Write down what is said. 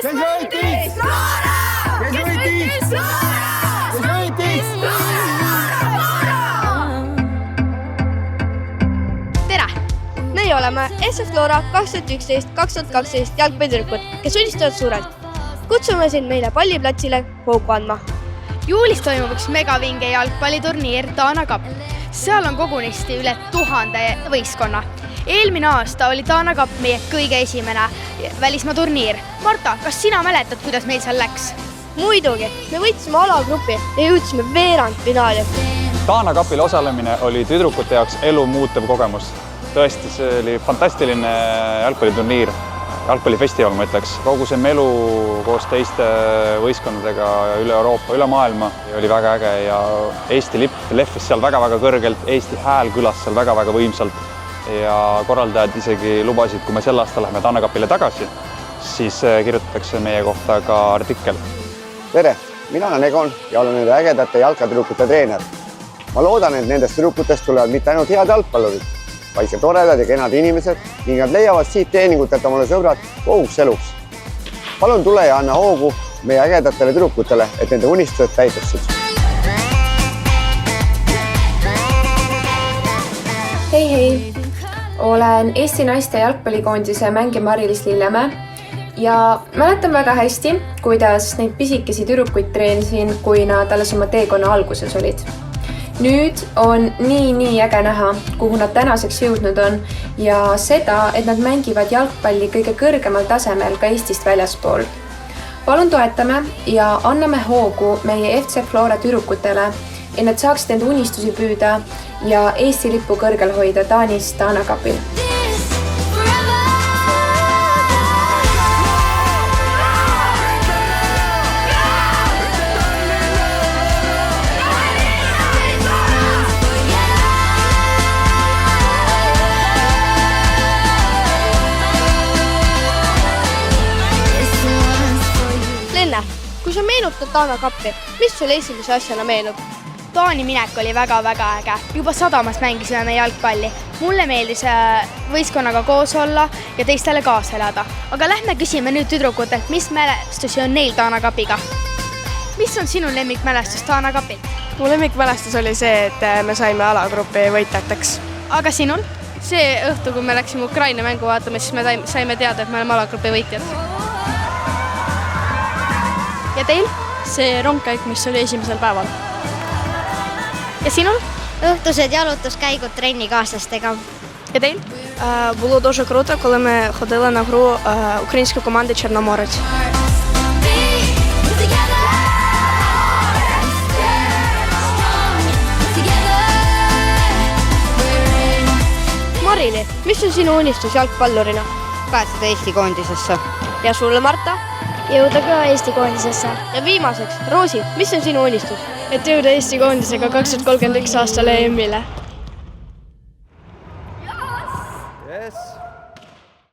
Kes võitis? Kes võitis? Kes võitis? Tere! Meie oleme SF Flora 2011-2012 jalgpallitüdrukud, kes unistavad suurelt. Kutsume sind meile palliplatsile hoogu andma. Juulis toimub üks megavinge jalgpalliturniir Dana Cup. Seal on kogunisti üle 1000 võistkonna. Eelmine aasta oli Dana Cup meie kõige esimene välismaa turniir. Marta, kas sina mäletad, kuidas meil seal läks? Muidugi, me võitsime alagrupi ja jõudsime veerandfinaali. Dana Cupil osalemine oli tüdrukute jaoks elu muutev kogemus. Tõesti, see oli fantastiline jalgpalliturniir, jalgpallifestival, ma ütleks. Kogu see melu koos teiste võistkondadega üle Euroopa, üle maailma oli väga äge ja Eesti lipp lehvis seal väga-väga kõrgelt, Eesti hääl kõlas seal väga-väga võimsalt ja korraldajad isegi lubasid, kui me sel aastal läheme Dana Cupile tagasi, siis kirjutatakse meie kohta ka artikkel. Tere, mina olen Egon ja olen nende ägedate jalkatüdrukute treener. Ma loodan, et nendest tüdrukutest tulevad mitte ainult head jalgpallurid, vaid ka toredad ja kenad inimesed ning nad leiavad siit treeningutelt omale sõbrad kohuks eluks. Palun tule ja anna hoogu meie ägedatele tüdrukutele, et nende unistused täituksid. Hei! Olen Eesti naiste jalgpallikoondise mängija Mari-Liis Lillemäe ja mäletan väga hästi, kuidas neid pisikesi tüdrukuid treenisin, kui nad alles oma teekonna alguses olid. Nüüd on nii äge näha, kuhu nad tänaseks jõudnud on ja seda, et nad mängivad jalgpalli kõige kõrgemal tasemel ka Eestist väljaspool. Palun toetame ja anname hoogu meie FC Flora tüdrukutele, et nad saaksid enda unistusi püüda ja Eesti lippu kõrgel hoida Taanis Dana Cupil. Kui sa meenutad Dana Cupi, mis sulle esimese asjana meenub? Taani minek oli väga-väga äge. Juba sadamas mängisime me jalgpalli. Mulle meeldis võistkonnaga koos olla ja teistele kaasa elada. Aga lähme küsime nüüd tüdrukutelt, mis mälestusi on neil Dana Cupiga. Mis on sinu lemmikmälestus Dana Cupil? Mu lemmikmälestus oli see, et me saime alagrupi võitjateks. Aga sinul? See õhtu, kui me läksime Ukraina mängu vaatama, siis me saime teada, et me oleme alagrupi võitjad. Ja teil? See rongkäik, mis oli esimesel päeval. Ja sinul? Õhtused jalutuskäigud trennikaaslastega. Ja teil? Було дуже круто, коли ми ходили на гру української команди Чорноморець. Marili, mis on sinu unistus jalgpallurina? Pääseda Eesti koondisesse. Ja sulle, Marta? Jõuda ka Eesti koondisesse. Ja viimaseks, Roosi, mis on sinu unistus? Et jõuda Eesti koondisega 2031 aastal EM-ile.